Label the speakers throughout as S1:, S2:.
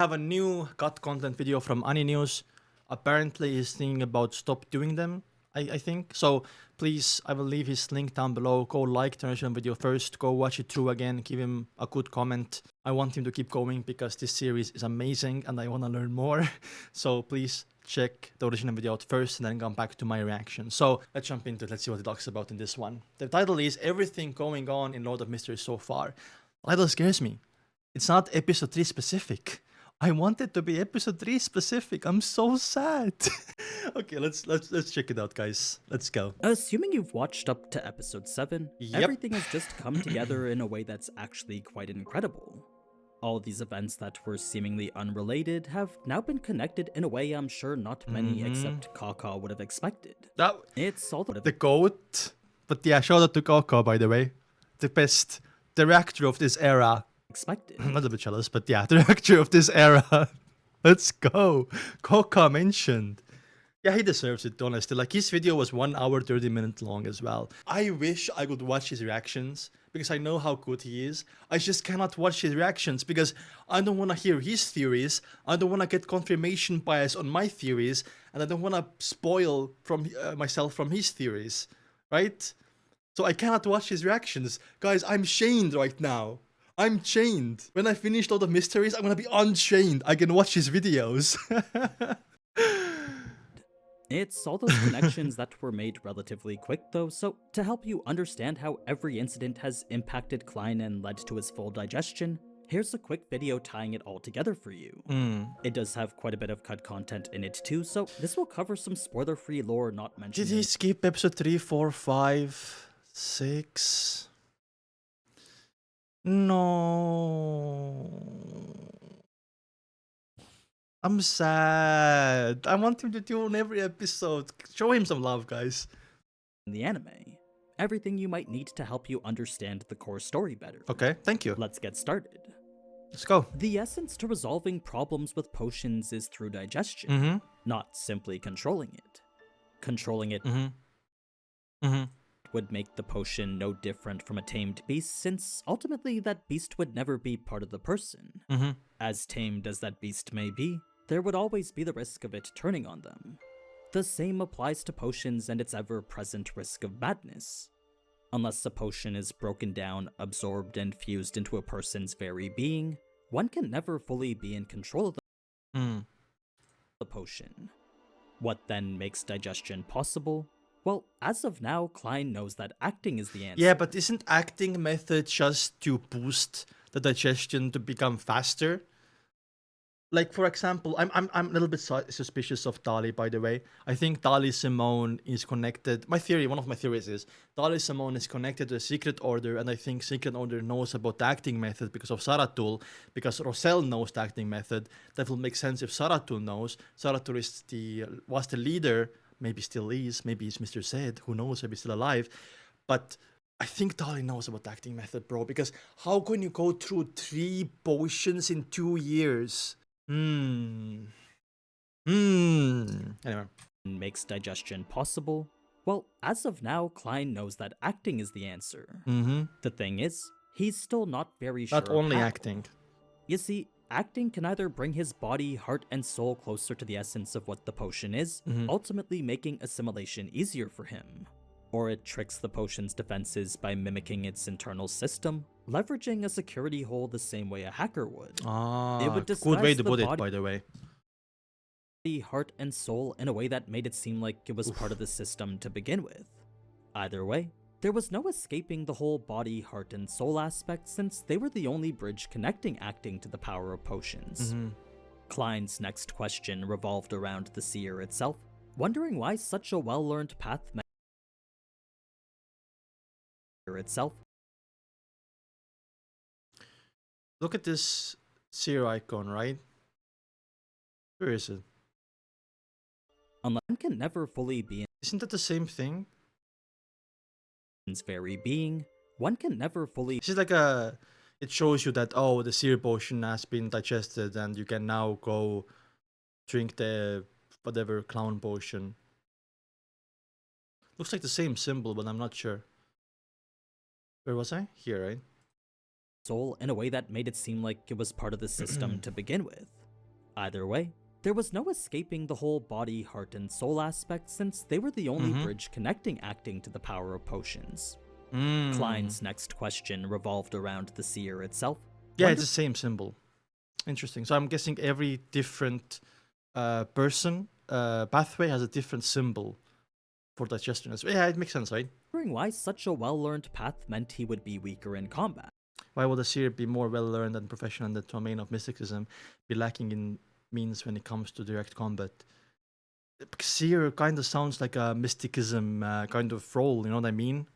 S1: Have a new cut content video from Ani News. Apparently he's thinking about stop doing them, I think. So please, I will leave his link down below. Go like the original video first, go watch it through again, give him a good comment. I want him to keep going because this series is amazing and I want to learn more. So please check the original video out first and then come back to my reaction. So let's jump into it. Let's see what he talks about in this one. The title is Everything Going On in Lord of Mysteries So Far. The title scares me. It's not episode 3 specific. I want it to be episode 3 specific. I'm so sad. Okay, let's check it out, guys. Let's go.
S2: Assuming you've watched up to episode 7,
S1: Yep.
S2: everything has just come together in a way that's actually quite incredible. All these events that were seemingly unrelated have now been connected in a way I'm sure not many except Kaka would have expected. It's all
S1: The GOAT. But yeah, shout out to Kaka, by the way. The best director of this era.
S2: expected.
S1: I'm not a bit jealous, but yeah, director of this era. Let's go. Kaka mentioned. Yeah, he deserves it, honestly. Like, his video was 1 hour, 30 minutes long as well. I wish I could watch his reactions because I know how good he is. I just cannot watch his reactions because I don't want to hear his theories. I don't want to get confirmation bias on my theories. And I don't want to spoil from myself from his theories, right? So I cannot watch his reactions. Guys, I'm chained right now. I'm chained. When I finish Lord of Mysteries, I'm gonna be unchained. I can watch his videos.
S2: It's all those connections that were made relatively quick though, so to help you understand how every incident has impacted Klein and led to his full digestion, here's a quick video tying it all together for you. It does have quite a bit of cut content in it too, so this will cover some spoiler-free lore not mentioned.
S1: Did he skip episode 3, 4, 5, 6? No. I'm sad. I want him to tune every episode. Show him some love, guys.
S2: In the anime. Everything you might need to help you understand the core story better.
S1: Okay, thank you.
S2: Let's get started.
S1: Let's go.
S2: The essence to resolving problems with potions is through digestion, not simply controlling it. Controlling it would make the potion no different from a tamed beast, since ultimately that beast would never be part of the person. As tamed as that beast may be, there would always be the risk of it turning on them. The same applies to potions and its ever-present risk of madness. Unless a potion is broken down, absorbed, and fused into a person's very being, one can never fully be in control of the potion. What then makes digestion possible? Well, as of now, Klein knows that acting is the answer.
S1: Yeah, but isn't acting method just to boost the digestion to become faster? Like, for example, I'm a little bit suspicious of Dali, by the way. I think Dali Simone is connected. One of my theories is Dali Simone is connected to the Secret Order, and I think Secret Order knows about the acting method because of Saratul, because Roselle knows the acting method. That will make sense if Saratul knows. Saratul was the leader, maybe still is, maybe he's Mr. Zed, who knows, maybe he's still alive. But I think Dali knows about the acting method, bro, because how can you go through 3 potions in 2 years? Anyway.
S2: Makes digestion possible? Well, as of now, Klein knows that acting is the answer. The thing is, he's still not very sure.
S1: Not only
S2: how.
S1: acting.
S2: You see, acting can either bring his body, heart, and soul closer to the essence of what the potion is, ultimately making assimilation easier for him. Or it tricks the potion's defenses by mimicking its internal system, leveraging a security hole the same way a hacker would. It would
S1: good way to put
S2: disguise
S1: it, by the way.
S2: the heart and soul in a way that made it seem like it was part of the system to begin with. Either way, there was no escaping the whole body, heart, and soul aspect, since they were the only bridge connecting acting to the power of potions. Klein's next question revolved around the Seer itself, wondering why such a well-learned path itself.
S1: Look at this Seer icon, right? Where is it?
S2: Unless one can never fully be
S1: Isn't that the same thing?
S2: in his very being, one can never fully
S1: This is like it shows you that, oh, the Seer potion has been digested and you can now go drink the whatever clown potion. Looks like the same symbol, but I'm not sure. Where was I? Here, right?
S2: soul in a way that made it seem like it was part of the system to begin with. Either way, there was no escaping the whole body, heart, and soul aspect since they were the only bridge connecting acting to the power of potions. Klein's next question revolved around the Seer itself.
S1: Yeah, it's the same symbol. Interesting. So I'm guessing every different pathway has a different symbol for digestion. Yeah, it makes sense, right?
S2: Wondering why such a well-learned path meant he would be weaker in combat.
S1: Why would a Seer be more well-learned and professional in the domain of mysticism, be lacking in means when it comes to direct combat? Because Seer kind of sounds like a mysticism kind of role, you know what I mean?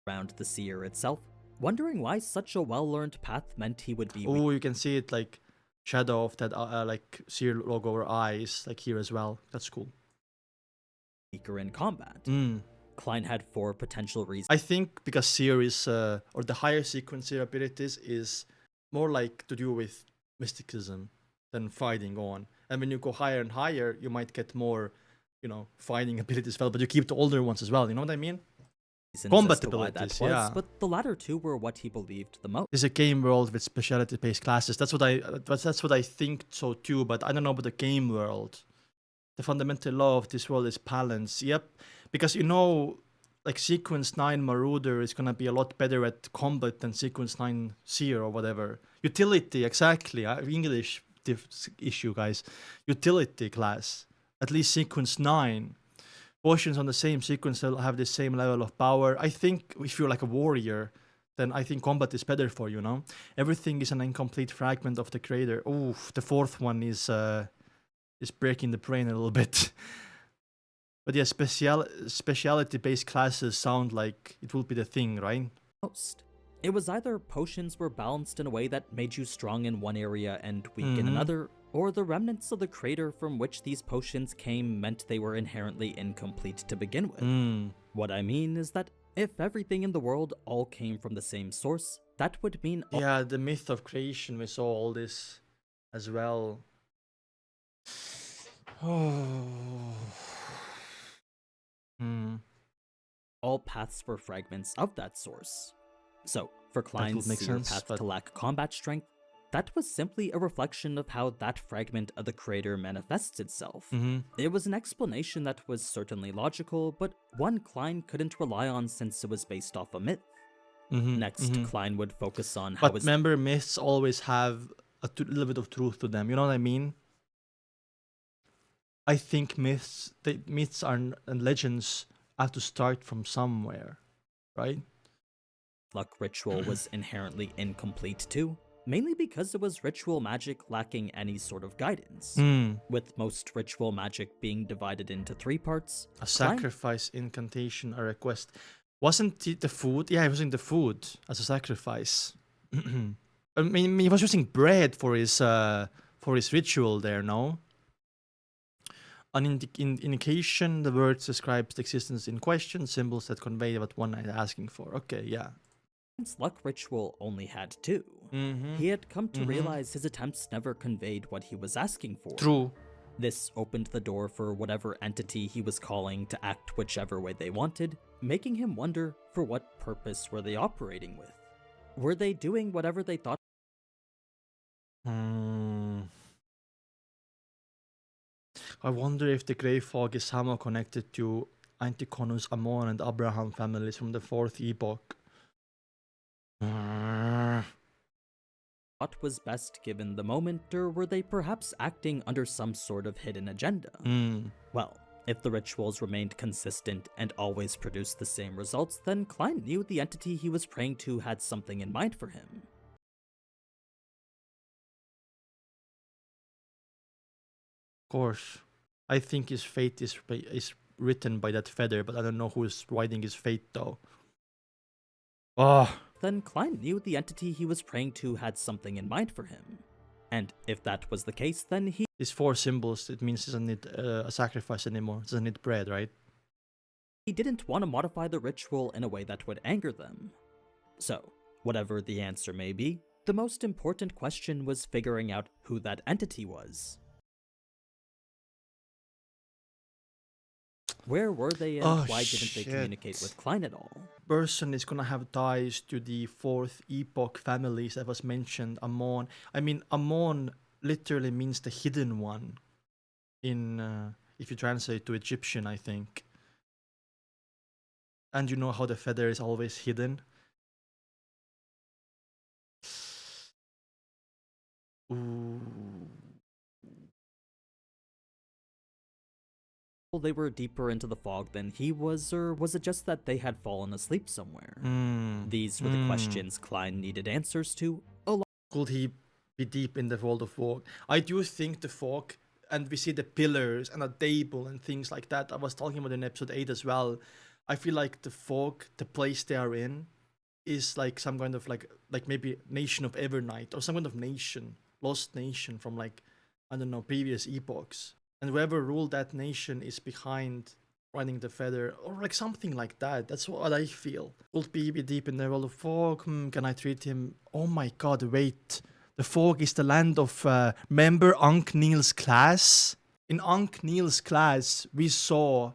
S2: Around the Seer itself, wondering why such a well-learned path meant he would be
S1: Oh, you can see it like shadow of that like Seer logo or eyes, like here as well. That's cool.
S2: Weaker in combat. Klein had 4 potential reasons.
S1: I think because Seer is, or the higher sequence Seer abilities is more like to do with mysticism than fighting on. And when you go higher and higher, you might get more, you know, fighting abilities as well, but you keep the older ones as well, you know what I mean? Combat abilities, yeah.
S2: But the latter 2 were what he believed the most.
S1: It's a game world with specialty-based classes. That's what I think so too, but I don't know about the game world. The fundamental law of this world is balance. Yep. Because, you know, like Sequence 9 Marauder is going to be a lot better at combat than Sequence 9 Seer or whatever. Utility, exactly. English issue, guys. Utility class. At least Sequence 9. Potions on the same sequence will have the same level of power. I think if you're like a warrior, then I think combat is better for you, no? Everything is an incomplete fragment of the creator. Oof, the 4th one is breaking the brain a little bit. But yeah, speciality-based classes sound like it will be the thing, right?
S2: Most. It was either potions were balanced in a way that made you strong in one area and weak in another, or the remnants of the crater from which these potions came meant they were inherently incomplete to begin with. What I mean is that if everything in the world all came from the same source, that would mean
S1: yeah, the myth of creation, we saw all this as well.
S2: All paths were fragments of that source. So, for Klein's Seer path to lack combat strength, that was simply a reflection of how that fragment of the creator manifests itself. It was an explanation that was certainly logical, but one Klein couldn't rely on since it was based off a myth. Next, Klein would focus on how
S1: But remember, myths always have a little bit of truth to them, you know what I mean? I think myths and legends have to start from somewhere, right?
S2: Luck ritual was inherently incomplete too, mainly because it was ritual magic lacking any sort of guidance, with most ritual magic being divided into 3 parts.
S1: A sacrifice, incantation, a request. Wasn't it the food? Yeah, he was using the food as a sacrifice. I mean, he was using bread for his ritual there, no? An indication, the word describes the existence in question, symbols that convey what one is asking for. Okay, yeah.
S2: Since Luck Ritual only had 2, he had come to realize his attempts never conveyed what he was asking for.
S1: True.
S2: This opened the door for whatever entity he was calling to act whichever way they wanted, making him wonder for what purpose were they operating with. Were they doing whatever they thought?
S1: I wonder if the Grey Fog is somehow connected to Anticonus, Ammon, and Abraham families from the 4th epoch.
S2: What was best given the moment, or were they perhaps acting under some sort of hidden agenda? Well, if the rituals remained consistent and always produced the same results, then Klein knew the entity he was praying to had something in mind for him.
S1: Of course. I think his fate is written by that feather, but I don't know who is writing his fate though.
S2: Then Klein knew the entity he was praying to had something in mind for him. And if that was the case, then he...
S1: These 4 symbols, it means he doesn't need a sacrifice anymore. He doesn't need bread, right?
S2: He didn't want to modify the ritual in a way that would anger them. So, whatever the answer may be, the most important question was figuring out who that entity was. Where were they and
S1: Oh
S2: why didn't they communicate with
S1: shit.
S2: Klein at all?
S1: Person is gonna have ties to the fourth epoch families that was mentioned, Amon. I mean, Amon literally means the hidden one in, if you translate to Egyptian, I think. And you know how the feather is always hidden? Ooh.
S2: Well, they were deeper into the fog than he was, or was it just that they had fallen asleep somewhere? These were the questions Klein needed answers to.
S1: Could he be deep in the world of fog? I do think the fog, and we see the pillars and a table and things like that. I was talking about in episode 8 as well. I feel like the fog, the place they are in, is like some kind of like maybe nation of Evernight or some kind of nation, lost nation from like, I don't know, previous epochs. And whoever ruled that nation is behind running the feather or like something like that. That's what I feel. Could be deep in the world of fog. Can I treat him? Oh my god, wait. The fog is the land of, remember Unc Neil's class? In Unc Neil's class, we saw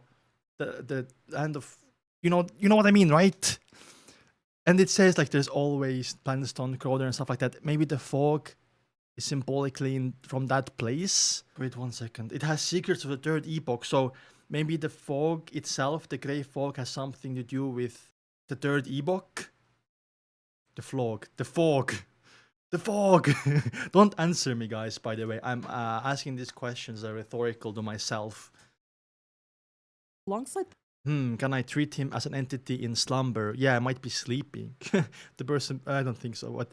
S1: the land of, you know what I mean, right? And it says like there's always planet Stonecrawler and stuff like that. Maybe the fog is symbolically from that place. Wait 1 second. It has secrets of the third epoch. So maybe the fog itself, the grey fog, has something to do with the third epoch. The fog. The fog. The fog. Don't answer me, guys. By the way, I'm asking these questions are rhetorical to myself.
S2: Alongside
S1: Can I treat him as an entity in slumber? Yeah, I might be sleeping. The person, I don't think so. What?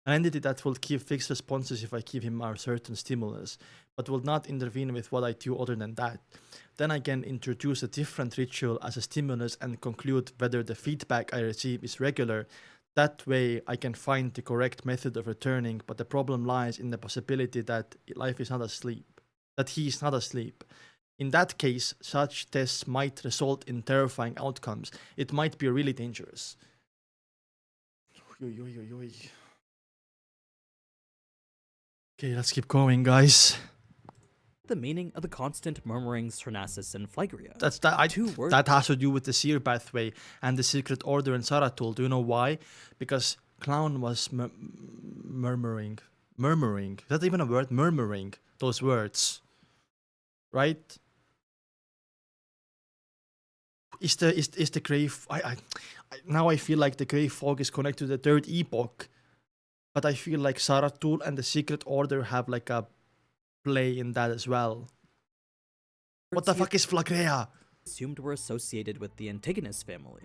S1: An entity that will give fixed responses if I give him a certain stimulus, but will not intervene with what I do other than that. Then I can introduce a different ritual as a stimulus and conclude whether the feedback I receive is regular. That way I can find the correct method of returning, but the problem lies in the possibility that life is not asleep, that he is not asleep. In that case, such tests might result in terrifying outcomes. It might be really dangerous. Okay, let's keep going, guys.
S2: the meaning of the constant murmurings Hernassus and Phlegria.
S1: That has to do with the Seer pathway and the secret order in Saratul. Do you know why? Because Clown was murmuring. Is that even a word? Murmuring those words, right? Is the grey? Now I feel like the grey fog is connected to the third epoch, but I feel like Saratul and the secret order have like a play in that as well. What the fuck is Flagrea?
S2: Assumed were associated with the Antigonus family.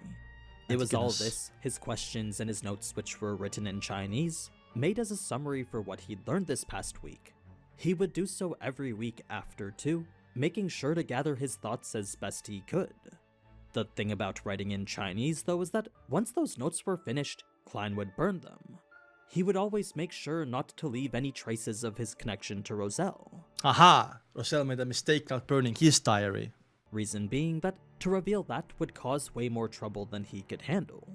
S2: It was all this, his questions and his notes, which were written in Chinese, made as a summary for what he'd learned this past week. He would do so every week after too, making sure to gather his thoughts as best he could. The thing about writing in Chinese, though, is that once those notes were finished, Klein would burn them. He would always make sure not to leave any traces of his connection to Roselle.
S1: Aha! Roselle made a mistake not burning his diary.
S2: Reason being that to reveal that would cause way more trouble than he could handle.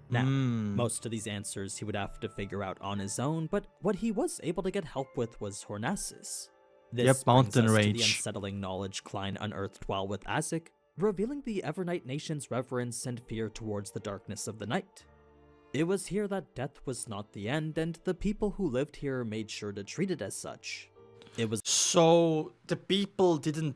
S2: Now, most of these answers he would have to figure out on his own, but what he was able to get help with was Hornassus. This
S1: Mountain
S2: brings us
S1: rage.
S2: to the unsettling knowledge Klein unearthed while with Azek, revealing the Evernight Nation's reverence and fear towards the darkness of the night. It was here that death was not the end, and the people who lived here made sure to treat it as such. It was
S1: so the people didn't,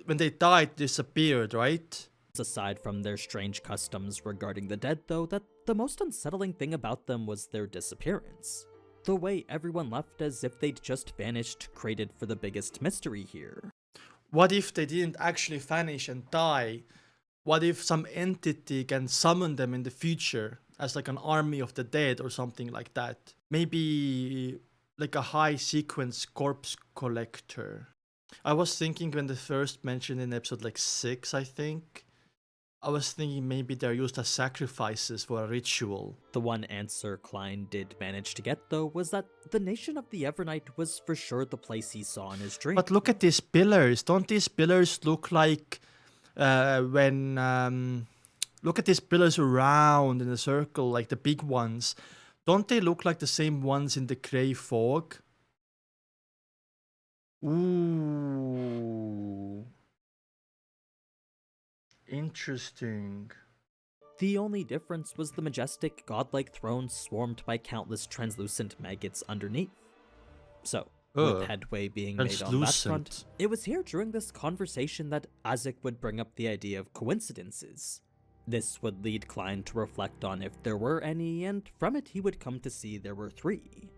S1: when they died, disappeared, right?
S2: Aside from their strange customs regarding the dead, though, that the most unsettling thing about them was their disappearance. The way everyone left as if they'd just vanished created for the biggest mystery here.
S1: What if they didn't actually vanish and die? What if some entity can summon them in the future as like an army of the dead or something like that? Maybe like a high sequence corpse collector. I was thinking when they first mentioned in episode like 6, I think, I was thinking maybe they're used as sacrifices for a ritual.
S2: The one answer Klein did manage to get, though, was that the nation of the Evernight was for sure the place he saw in his dream.
S1: But look at these pillars. Don't these pillars look like look at these pillars around in a circle, like the big ones. Don't they look like the same ones in the grey fog? Ooh. Interesting.
S2: The only difference was the majestic, godlike throne swarmed by countless translucent maggots underneath. So, with headway being made on that front, it was here during this conversation that Isaac would bring up the idea of coincidences. This would lead Klein to reflect on if there were any, and from it he would come to see there were three.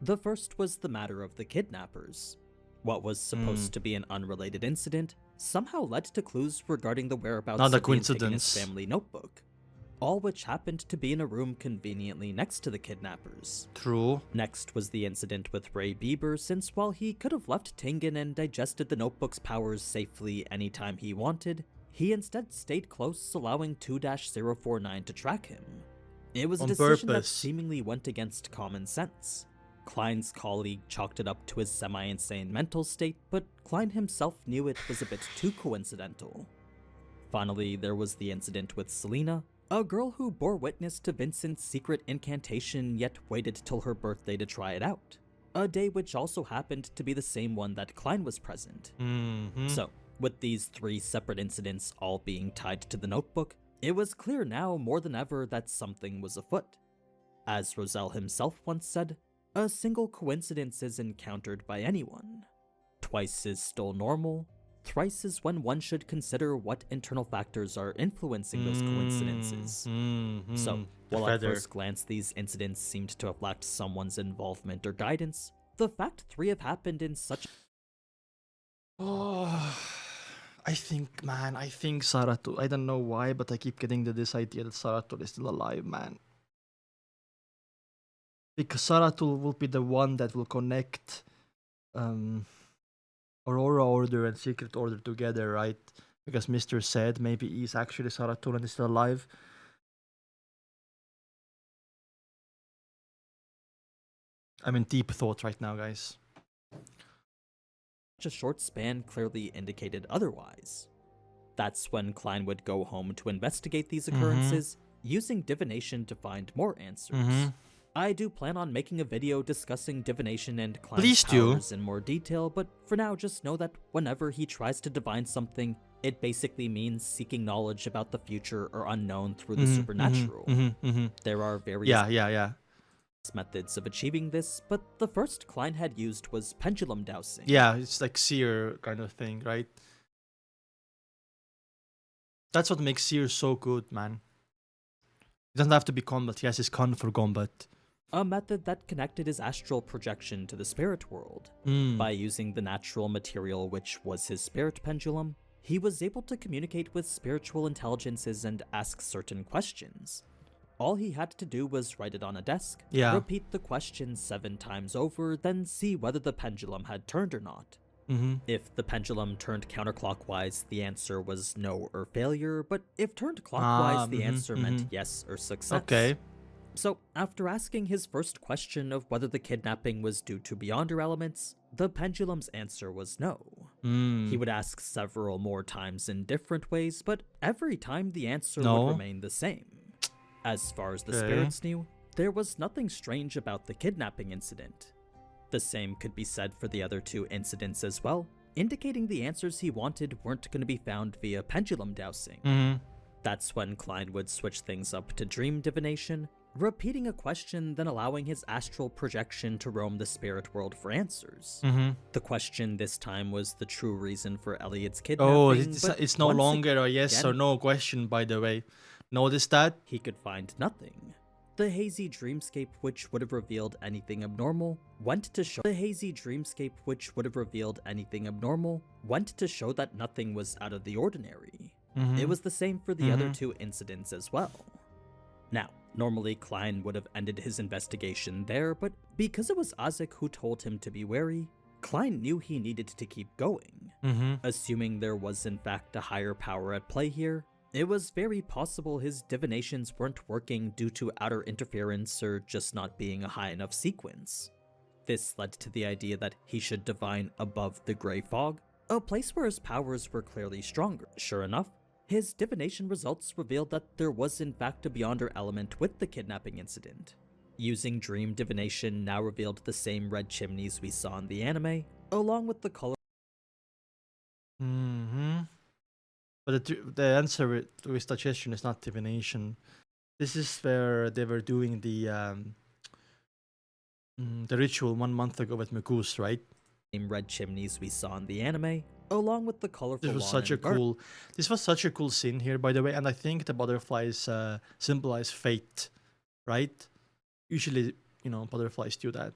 S2: The first was the matter of the kidnappers. What was supposed to be an unrelated incident somehow led to clues regarding the whereabouts of the Antigonus family notebook, all which happened to be in a room conveniently next to the kidnappers.
S1: True.
S2: Next was the incident with Ray Bieber, since while he could have left Tengen and digested the notebook's powers safely anytime he wanted, he instead stayed close, allowing 2-049 to track him. It was a decision that seemingly went against common sense. Klein's colleague chalked it up to his semi-insane mental state, but Klein himself knew it was a bit too coincidental. Finally, there was the incident with Selena, a girl who bore witness to Vincent's secret incantation yet waited till her birthday to try it out. A day which also happened to be the same one that Klein was present. So, with these three separate incidents all being tied to the notebook, it was clear now more than ever that something was afoot. As Roselle himself once said, a single coincidence is encountered by anyone. Twice is still normal. Thrice is when one should consider what internal factors are influencing those coincidences. So, while at first glance these incidents seemed to have lacked someone's involvement or guidance, the fact three have happened in such...
S1: I think Saratul, I don't know why, but I keep getting this idea that Saratul is still alive, man. Because Saratul will be the one that will connect Aurora Order and Secret Order together, right? Because Mr. said maybe he's actually Saratul and is still alive. I'm in deep thought right now, guys.
S2: A short span clearly indicated otherwise. That's when Klein would go home to investigate these occurrences, using divination to find more answers. I do plan on making a video discussing divination and Klein's powers in more detail, but for now just know that whenever he tries to divine something, it basically means seeking knowledge about the future or unknown through the supernatural. There are various methods of achieving this, but the first Klein had used was pendulum dowsing.
S1: Yeah, it's like Seer kind of thing, right? That's what makes Seer so good, man. It doesn't have to be combat, he has his con for combat.
S2: A method that connected his astral projection to the spirit world. By using the natural material which was his spirit pendulum, he was able to communicate with spiritual intelligences and ask certain questions. All he had to do was write it on a desk, repeat the question 7 times over, then see whether the pendulum had turned or not. If the pendulum turned counterclockwise, the answer was no or failure, but if turned clockwise, the answer meant yes or success.
S1: Okay.
S2: So, after asking his first question of whether the kidnapping was due to Beyonder elements, the pendulum's answer was no. He would ask several more times in different ways, but every time the answer would remain the same. As far as the spirits knew, there was nothing strange about the kidnapping incident. The same could be said for the other 2 incidents as well, indicating the answers he wanted weren't going to be found via pendulum dowsing. That's when Klein would switch things up to dream divination, repeating a question then allowing his astral projection to roam the spirit world for answers. The question this time was the true reason for Elliot's kidnapping.
S1: It's no longer a yes or no question, by the way. Notice that?
S2: He could find nothing. The hazy dreamscape which would have revealed anything abnormal went to show that nothing was out of the ordinary. It was the same for the other 2 incidents as well. Now, normally Klein would have ended his investigation there, but because it was Isaac who told him to be wary, Klein knew he needed to keep going. Assuming there was in fact a higher power at play here, it was very possible his divinations weren't working due to outer interference or just not being a high enough sequence. This led to the idea that he should divine above the Grey Fog, a place where his powers were clearly stronger. Sure enough, his divination results revealed that there was in fact a Beyonder element with the kidnapping incident. Using dream divination now revealed the same red chimneys we saw in the anime, along with the color
S1: But the answer with digestion is not divination. This is where they were doing the ritual 1 month ago with Mukus, right?
S2: Same red chimneys we saw in the anime, along with the colorful
S1: This was such a cool scene here, by the way, and I think the butterflies symbolize fate, right? Usually, butterflies do that.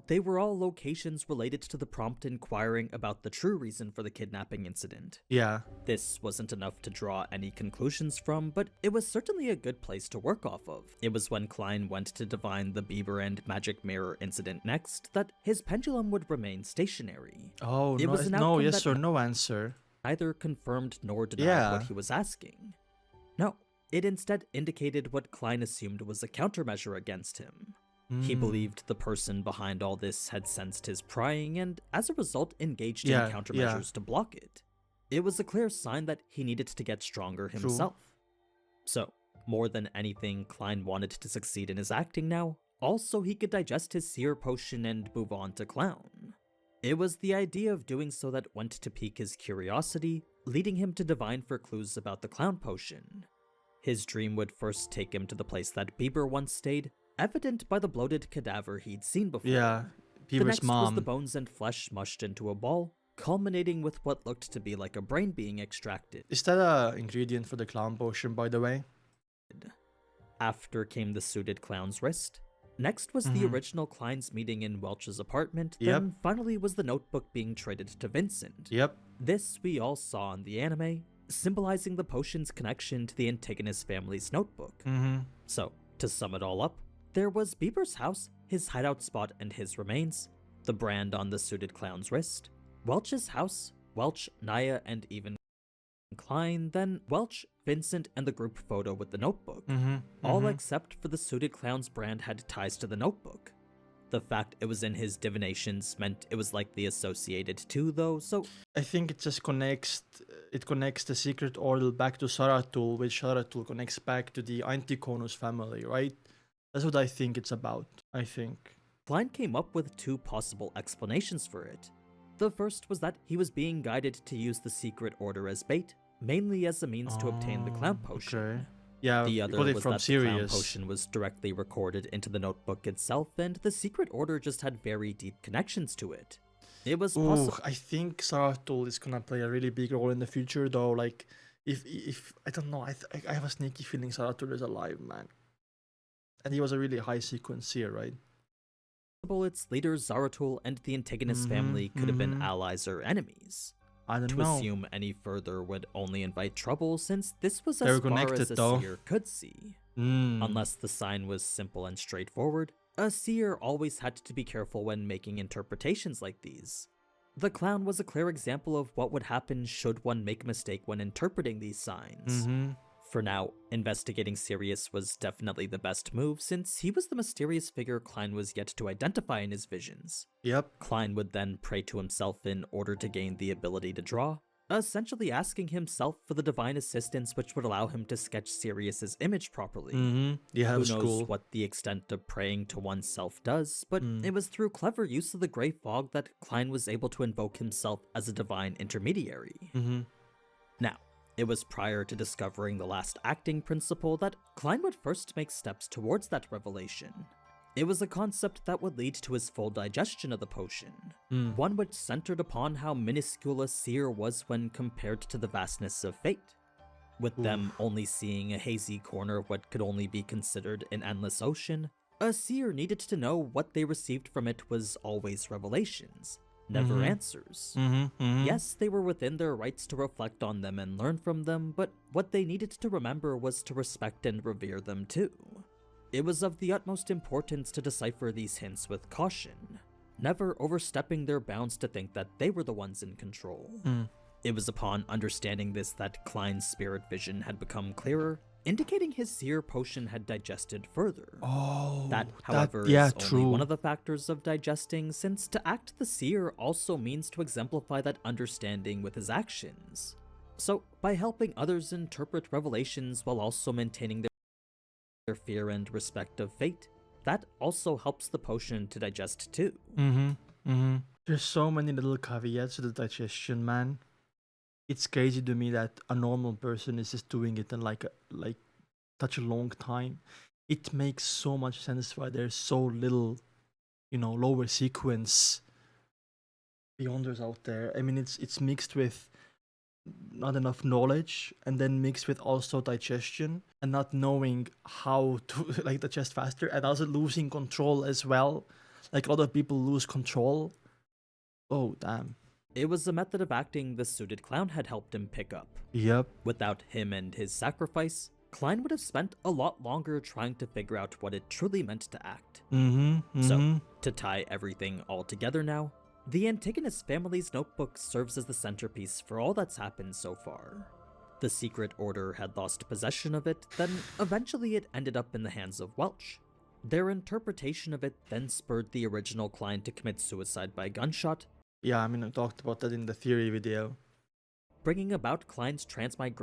S2: They were all locations related to the prompt inquiring about the true reason for the kidnapping incident.
S1: Yeah.
S2: This wasn't enough to draw any conclusions from, but it was certainly a good place to work off of. It was when Klein went to divine the Bieber and magic mirror incident next that his pendulum would remain stationary.
S1: Oh, no yes or no answer.
S2: Neither confirmed nor denied what he was asking. No, it instead indicated what Klein assumed was a countermeasure against him. He believed the person behind all this had sensed his prying and, as a result, engaged in countermeasures to block it. It was a clear sign that he needed to get stronger himself. So, more than anything, Klein wanted to succeed in his acting now, also he could digest his Seer potion and move on to Clown. It was the idea of doing so that went to pique his curiosity, leading him to divine for clues about the Clown potion. His dream would first take him to the place that Bieber once stayed, evident by the bloated cadaver he'd seen before.
S1: Yeah, Bieber's
S2: the next
S1: mom.
S2: was the bones and flesh mushed into a ball, culminating with what looked to be like a brain being extracted.
S1: Is that an ingredient for the clown potion, by the way?
S2: After came the suited clown's wrist. Next was the original Klein's meeting in Welch's apartment, then finally was the notebook being traded to Vincent.
S1: Yep.
S2: This we all saw in the anime, symbolizing the potion's connection to the Antigonus family's notebook. So, to sum it all up, there was Bieber's house, his hideout spot and his remains, the brand on the suited clown's wrist, Welch's house, Welch, Naya, and even Klein, then Welch, Vincent, and the group photo with the notebook. All except for the suited clown's brand had ties to the notebook. The fact it was in his divinations meant it was likely associated too, though, so...
S1: I think it just connects the secret order back to Saratul, which Saratul connects back to the Antigonus family, right? That's what I think it's about, I think.
S2: Klein came up with two possible explanations for it. The first was that he was being guided to use the secret order as bait, mainly as a means to obtain the clown potion.
S1: Okay. Yeah,
S2: the other was that the clown potion was directly recorded into the notebook itself, and the secret order just had very deep connections to it. It was possible.
S1: I think Saratul is gonna play a really big role in the future, though. Like, if I don't know, I have a sneaky feeling Saratul is alive, man. And he was a really high sequence here, right?
S2: Its leader Zaratul and the Antigonus family could have been allies or enemies.
S1: I don't know.
S2: To assume any further would only invite trouble, since this was as far as a seer could see. Unless the sign was simple and straightforward, a seer always had to be careful when making interpretations like these. The clown was a clear example of what would happen should one make a mistake when interpreting these signs. For now, investigating Sirius was definitely the best move, since he was the mysterious figure Klein was yet to identify in his visions.
S1: Yep.
S2: Klein would then pray to himself in order to gain the ability to draw, essentially asking himself for the divine assistance which would allow him to sketch Sirius's image properly.
S1: Yeah,
S2: Who knows what the extent of praying to oneself does, but it was through clever use of the gray fog that Klein was able to invoke himself as a divine intermediary. Now, it was prior to discovering the last acting principle that Klein would first make steps towards that revelation. It was a concept that would lead to his full digestion of the potion, one which centered upon how minuscule a seer was when compared to the vastness of fate. With them only seeing a hazy corner of what could only be considered an endless ocean, a seer needed to know what they received from it was always revelations, never answers. Yes, they were within their rights to reflect on them and learn from them, but what they needed to remember was to respect and revere them too. It was of the utmost importance to decipher these hints with caution, never overstepping their bounds to think that they were the ones in control. It was upon understanding this that Klein's spirit vision had become clearer, indicating his seer potion had digested further. That, however, is only one of the factors of digesting, since to act the seer also means to exemplify that understanding with his actions. So, by helping others interpret revelations while also maintaining their fear and respect of fate, that also helps the potion to digest too.
S1: There's so many little caveats to the digestion, man. it's crazy to me that a normal person is just doing it in like such a long time. It makes so much sense why there's so little, lower sequence beyonders out there. I mean, it's mixed with not enough knowledge, and then mixed with also digestion and not knowing how to like digest faster, and also losing control as well. Like a lot of people lose control. Oh damn.
S2: It was a method of acting the suited clown had helped him pick up.
S1: Yep.
S2: Without him and his sacrifice, Klein would have spent a lot longer trying to figure out what it truly meant to act. So, to tie everything all together now, the Antigonus family's notebook serves as the centerpiece for all that's happened so far. The secret order had lost possession of it, then eventually it ended up in the hands of Welch. Their interpretation of it then spurred the original Klein to commit suicide by gunshot.
S1: Yeah, I mean, I talked about that in the theory video.
S2: Bringing about Klein's transmigration